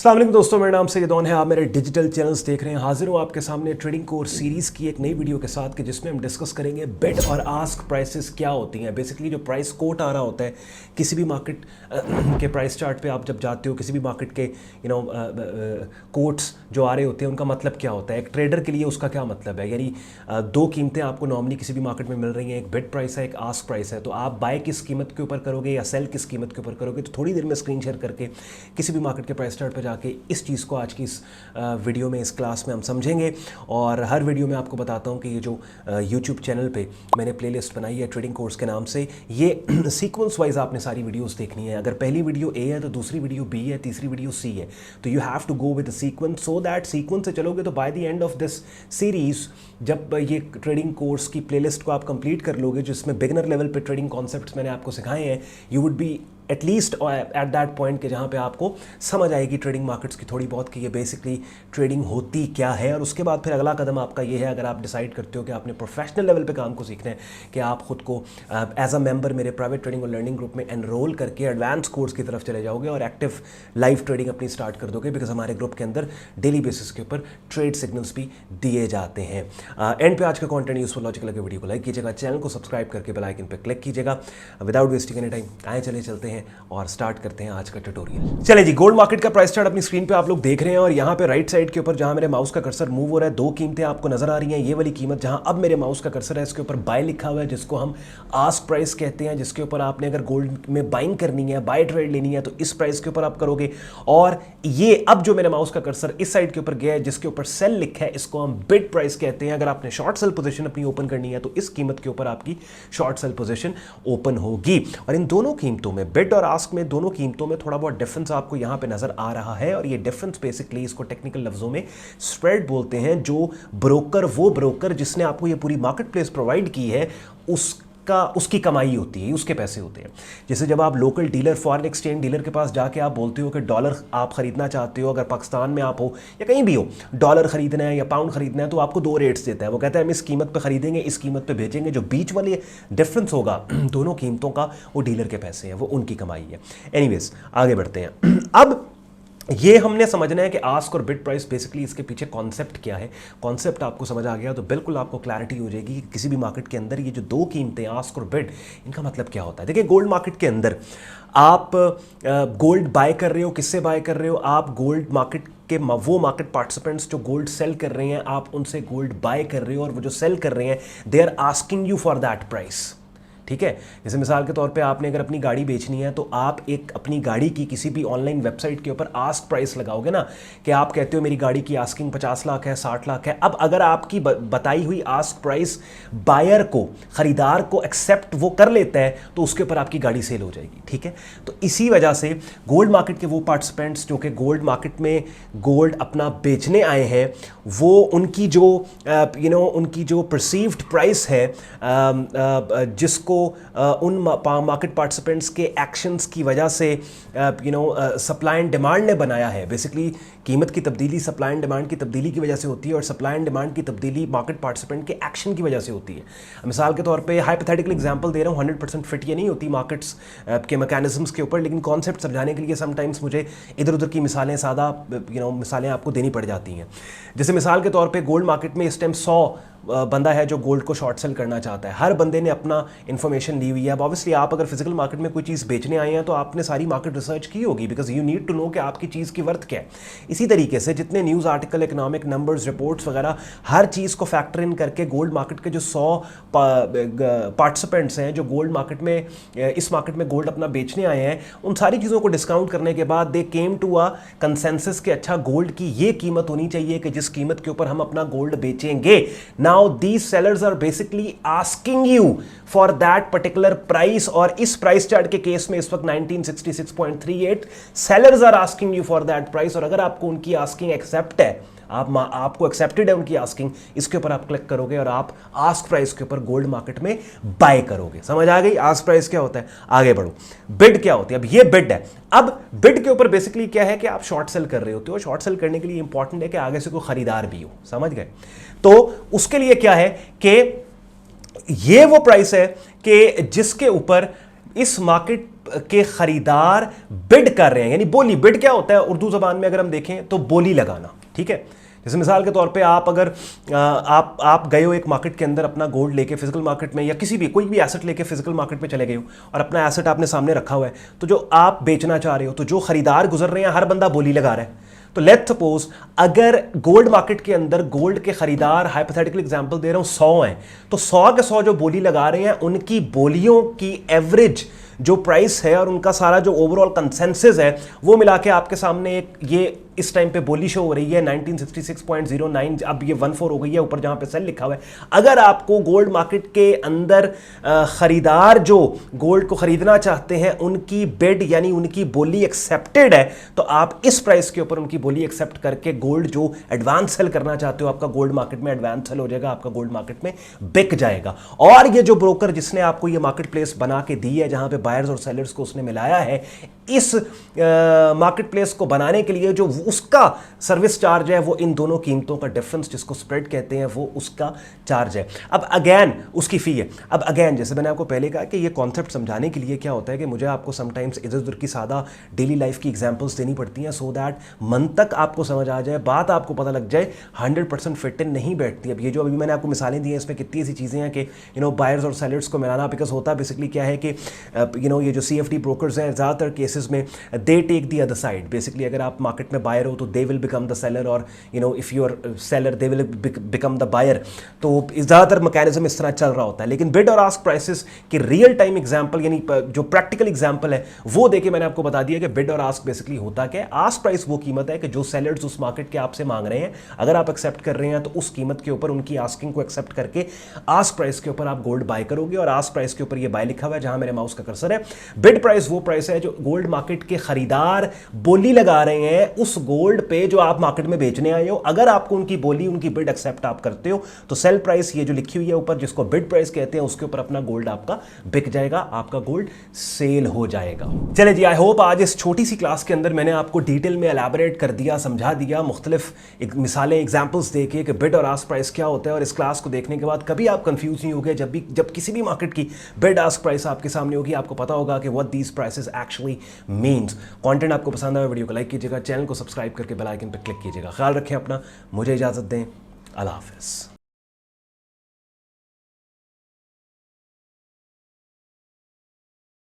अस्सलाम वालेकुम दोस्तों, मेरा नाम सैयदौन है। आप मेरे डिजिटल चैनल्स देख रहे हैं। हाजिर हूँ आपके सामने ट्रेडिंग कोर्स सीरीज़ की एक नई वीडियो के साथ, कि जिसमें हम डिस्कस करेंगे बिड और आस्क प्राइसेस क्या होती हैं। बेसिकली जो प्राइस कोट आ रहा होता है किसी भी मार्केट के प्राइस चार्ट पे आप जब जाते हो, किसी भी मार्केट के कोट्स जो आ रहे होते हैं उनका मतलब क्या होता है। एक ट्रेडर के लिए उसका क्या मतलब है। यानी दो कीमतें आपको नॉर्मली किसी भी मार्केट में मिल रही हैं, एक बिड प्राइस है, एक आस्क प्राइस है। तो आप बाय किस कीमत के ऊपर करोगे या सेल किस कीमत के यूपर करोगे। तो थोड़ी देर में स्क्रीन शेयर करके किसी भी मार्केट के प्राइस चार्ट पर जाके इस चीज़ को आज की इस वीडियो में, इस क्लास में हम समझेंगे। और हर वीडियो में आपको बताता हूँ कि ये जो यूट्यूब चैनल पे मैंने प्लेलिस्ट बनाई है ट्रेडिंग कोर्स के नाम से, ये सीक्वेंस वाइज आपने सारी वीडियोस देखनी है। अगर पहली वीडियो ए है तो दूसरी वीडियो बी है, तीसरी वीडियो सी है। तो you have to go with the sequence, so that sequence से चलोगे तो by the end of this series, जब ये ट्रेडिंग कोर्स की प्लेलिस्ट को आप कंप्लीट कर लोगे, जिसमें बिगिनर लेवल पे ट्रेडिंग कॉन्सेप्ट्स मैंने आपको सिखाए हैं, you would be at least at that point के जहाँ पे आपको समझ आएगी ट्रेडिंग मार्केट्स की थोड़ी बहुत, कि ये बेसिकली ट्रेडिंग होती क्या है। और उसके बाद फिर अगला कदम आपका ये है, अगर आप डिसाइड करते हो कि आपने प्रोफेशनल लेवल पे काम को सीखना है, कि आप खुद को एज अ मेंबर मेरे प्राइवेट ट्रेडिंग और लर्निंग ग्रुप में एनरोल करके एडवांस कोर्स की तरफ चले जाओगे और एक्टिव लाइव ट्रेडिंग अपनी स्टार्ट कर दोगे। बिकॉज हमारे ग्रुप के अंदर डेली बेसिस के ऊपर ट्रेड सिग्नल्स भी दिए जाते हैं। एंड पे आज का कंटेंट यूजफुल लॉजिकल लगे, वीडियो को लाइक कीजिएगा, चैनल को सब्सक्राइब करके बेल आइकन पे क्लिक कीजिएगा। विदाउट वेस्टिंग एनी टाइम आए चलते हैं और स्टार्ट करते हैं आज का ट्यूटोरियल। चलिए जी, गोल्ड मार्केट का प्राइस चार्ट अपनी स्क्रीन पे आप लोग देख रहे हैं। और यहाँ पे राइट साइड के ऊपर जहाँ मेरे माउस का कर्सर मूव हो रहा है, दो कीमतें आपको नजर आ रही हैं। ये वाली कीमत जहाँ अब मेरे माउस का कर्सर है, इसके ऊपर बाय लिखा हुआ है, जिसको हम आस्क प्राइस कहते हैं, जिसके ऊपर आपने अगर गोल्ड में बाइंग करनी है, बाय ट्रेड लेनी है, तो इस प्राइस के ऊपर आप करोगे। और ये अब जो मेरे माउस का कर्सर इस साइड के ऊपर गया है, जिसके ऊपर सेल लिखा है, इसको हम बिड प्राइस कहते हैं। अगर आपने शॉर्ट सेल पोजीशन अपनी ओपन करनी है, तो इस कीमत के ऊपर आपकी शॉर्ट सेल पोजीशन ओपन होगी। और इन दोनों कीमतों में, बिड और आस्क में, दोनों कीमतों में थोड़ा बहुत डिफरेंस आपको यहां पे नजर आ रहा है। और ये डिफरेंस बेसिकली, इसको टेक्निकल लफ्जों में स्प्रेड बोलते हैं। जो ब्रोकर, वो ब्रोकर जिसने आपको ये पूरी मार्केट प्लेस प्रोवाइड की है, उसकी कमाई होती है, उसके पैसे होते हैं। जैसे जब आप local dealer, foreign exchange dealer के पास जाके आप बोलते हो कि डॉलर आप खरीदना चाहते हो, अगर पाकिस्तान में आप हो या कहीं भी हो, डॉलर खरीदना है या पाउंड खरीदना है, तो आपको दो रेट्स देता है। वो कहता है हम इस कीमत पे खरीदेंगे, इस कीमत पे बेचेंगे। जो बीच वाले डिफरेंस होगा दोनों कीमतों का, वो डीलर के पैसे हैं, वो उनकी कमाई है। एनीवेज, आगे बढ़ते हैं। अब ये हमने समझना है कि आस्क और बिड प्राइस, बेसिकली इसके पीछे कॉन्सेप्ट क्या है। कॉन्सेप्ट आपको समझ आ गया तो बिल्कुल आपको क्लैरिटी हो जाएगी कि किसी भी मार्केट के अंदर ये जो दो कीमतें, आस्क और बिड, इनका मतलब क्या होता है। देखिए, गोल्ड मार्केट के अंदर आप गोल्ड बाय कर रहे हो, किससे बाय कर रहे हो? आप गोल्ड मार्केट के वो मार्केट पार्टिसिपेंट्स जो गोल्ड सेल कर रहे हैं, आप उनसे गोल्ड बाय कर रहे हो। और वो जो सेल कर रहे हैं, they are asking you for that price. ठीक है। जैसे मिसाल के तौर पे आपने अगर अपनी गाड़ी बेचनी है, तो आप एक अपनी गाड़ी की किसी भी ऑनलाइन वेबसाइट के ऊपर आस्क प्राइस लगाओगे ना, कि आप कहते हो मेरी गाड़ी की आस्किंग 50 लाख है, 60 लाख है। अब अगर आपकी बताई हुई आस्क प्राइस बायर को, खरीदार को एक्सेप्ट वो कर लेता है, तो उसके ऊपर आपकी गाड़ी सेल हो जाएगी। ठीक है। तो इसी वजह से गोल्ड मार्केट के वो पार्टिसिपेंट्स जो कि गोल्ड मार्केट में गोल्ड अपना बेचने आए हैं, वो उनकी जो उनकी जो परसीव्ड प्राइस है, जिसको उन मार्केट पार्टिसिपेंट्स के एक्शंस की वजह से सप्लाई एंड डिमांड ने बनाया है। बेसिकली कीमत की तब्दीली सप्लाई एंड डिमांड की तब्दीली की वजह से होती है, और सप्लाई एंड डिमांड की तब्दीली मार्केट पार्टिसिपेंट के एक्शन की वजह से होती है। मिसाल के तौर पे हाइपोथेटिकल एग्जांपल दे रहा हूँ, 100% फिट ये नहीं होती मार्केट्स के मैकेनिज्म्स के ऊपर, लेकिन कॉन्सेप्ट समझाने के लिए समटाइम्स मुझे इधर उधर की मिसालें, सादा मिसालें आपको देनी पड़ जाती हैं। जैसे मिसाल के तौर पर गोल्ड मार्केट में इस टाइम 100 बंदा है जो गोल्ड को शॉर्ट सेल करना चाहता है। हर बंदे ने अपना इन्फॉर्मेशन ली हुई है। अब ऑब्वियसली आप अगर फिजिकल मार्केट में कोई चीज़ बेचने आए हैं, तो आपने सारी मार्केट रिसर्च की होगी, because you need to know कि आपकी चीज़ की वर्थ क्या है। इसी तरीके से जितने news article, economic numbers, reports वगैरह, हर चीज़ को फैक्टर इन करके गोल्ड मार्केट के जो 100 पार्टिसिपेंट्स हैं जो गोल्ड मार्केट में, इस मार्केट में गोल्ड अपना बेचने आए हैं, उन सारी चीज़ों को डिस्काउंट करने के बाद दे केम टू अ कंसेंसस कि अच्छा, गोल्ड की ये कीमत होनी चाहिए कि जिस कीमत के ऊपर हम अपना गोल्ड बेचेंगे। Now these sellers are basically asking you for that particular price, और इस प्राइस चार्ट के केस में इस वक्त 1966.38 sellers are asking you for that price. और अगर आपको उनकी आस्किंग एक्सेप्ट है, आपको एक्सेप्टेड है उनकी आस्किंग, इसके ऊपर आप क्लिक करोगे और आप आस्क प्राइस के ऊपर गोल्ड मार्केट में बाय करोगे। समझ आ गई आस्क प्राइस क्या होता है? आगे बढ़ो, बिड क्या होती है? अब ये बिड है। अब बिड के ऊपर बेसिकली क्या है कि आप शॉर्ट सेल कर रहे होते हो। शॉर्ट सेल करने के लिए इंपॉर्टेंट है कि आगे से कोई खरीदार भी हो। समझ गए? तो उसके लिए क्या है कि ये वो प्राइस है कि जिसके ऊपर इस मार्केट के खरीदार बिड कर रहे हैं, यानी बोली, बिड क्या होता है उर्दू जबान में अगर हम देखें तो बोली लगाना, ठीक है। जैसे मिसाल के तौर पे आप अगर आप गए हो एक मार्केट के अंदर अपना गोल्ड लेके फिजिकल मार्केट में, या किसी भी कोई भी एसेट लेके फिजिकल मार्केट में चले गए हो और अपना एसेट आपने सामने रखा हुआ है, तो जो आप बेचना चाह रहे हो, तो जो खरीदार गुजर रहे हैं हर बंदा बोली लगा रहा है। तो लेट्स सपोज अगर गोल्ड मार्केट के अंदर गोल्ड के खरीदार, हाइपोथेटिकल एग्जांपल दे रहा हूं, 100 हैं, तो 100 के 100 जो बोली लगा रहे हैं उनकी बोलियों की एवरेज जो प्राइस है और उनका सारा जो ओवरऑल कंसेंसस है वो मिला के आपके सामने एक ये इस टाइम पे बोली शो हो रही है 1966.09, अब ये 14 हो गई है ऊपर जहां पे सेल लिखा हुआ है। अगर आपको गोल्ड मार्केट के अंदर खरीदार जो गोल्ड को खरीदना चाहते हैं उनकी बिड यानी उनकी बोली एक्सेप्टेड है, तो आप इस प्राइस के ऊपर उनकी बोली एक्सेप्ट करके गोल्ड जो एडवांस सेल करना चाहते हो, आपका गोल्ड मार्केट में एडवांस सेल हो जाएगा, आपका गोल्ड मार्केट में बिक जाएगा। और ये जो ब्रोकर जिसने आपको ये मार्केट प्लेस बना के दी है जहां पे बायर्स और सेलर्स को उसने मिलाया है, इस मार्केट प्लेस को बनाने के लिए जो उसका सर्विस चार्ज है वो इन दोनों कीमतों का डिफरेंस जिसको स्प्रेड कहते हैं वो उसका चार्ज है। अब अगेन उसकी फी है। अब अगेन जैसे मैंने आपको पहले कहा कि ये कॉन्सेप्ट समझाने के लिए क्या होता है कि मुझे आपको समटाइम्स इधर उधर की सादा डेली लाइफ की एग्जांपल्स देनी पड़ती हैं सो दैट मन तक आपको समझ आ जाए, बात आपको पता लग जाए। 100% फिट इन नहीं बैठती। अब ये जो अभी मैंने आपको मिसालें दी हैं इसमें कितनी ऐसी चीज़ें हैं कि बायर्स और सेलर्स को मिलाना, बिकॉज होता बेसिकली क्या है कि ये जो CFD ब्रोकर्स हैं ज़्यादातर केसेस में they take the other side. Basically अगर आप मार्केट में बायर हो तो they will become the seller, और if you are seller they will become the buyer. तो ज़्यादातर मैकेनिज्म इस तरह चल रहा होता है। लेकिन बिड और आस्क प्राइसेस की रियल टाइम एग्जांपल यानी जो प्रैक्टिकल एग्जांपल है वो देके मैंने आपको बता दिया कि बिड और आस्क बेसिकली होता क्या है। आस्क प्राइस वो कीमत है कि जो सेलर्स उस मार्केट के आपसे मांग रहे हैं, अगर आप एक्सेप्ट कर रहे हैं तो उस कीमत के ऊपर उनकी आस्किंग को एक्सेप्ट करके आस्क प्राइस के ऊपर आप गोल्ड बाय करोगे, और आस्क प्राइस के ऊपर ये बाय लिखा हुआ है जहां मेरे माउस का कर्सर है। बिड प्राइस वो प्राइस है जो गोल्ड मार्केट के खरीदार बोली लगा रहे हैं उस गोल्ड पे जो आप मार्केट में बेचने आए हो। अगर आपको उनकी बोली, उनकी बिड एक्सेप्ट आप करते हो तो सेल प्राइस ये जो लिखी हुई है ऊपर जिसको बिड प्राइस कहते हैं उसके ऊपर अपना गोल्ड आपका बिक जाएगा, आपका गोल्ड सेल हो जाएगा। चले जी, आई होप आज इस छोटी सी क्लास के अंदर मैंने आपको डिटेल में एलैबोरेट कर दिया, समझा दिया, मुख्तलिफ मिसालें एग्जाम्पल्स देके कि बिड और आस्क प्राइस क्या होता है। और इस क्लास को देखने के बाद कभी आप कंफ्यूज नहीं होगे जब किसी भी मार्केट की बिड आस्क प्राइस आपके सामने होगी, आपको पता होगा कि what these prices actually means. Content आपको पसंद आया, वीडियो को लाइक कीजिएगा, चैनल को सब्सक्राइब करके बेल आइकन पर क्लिक कीजिएगा। ख्याल रखें अपना, मुझे इजाजत दें, अल्लाह हाफिज़।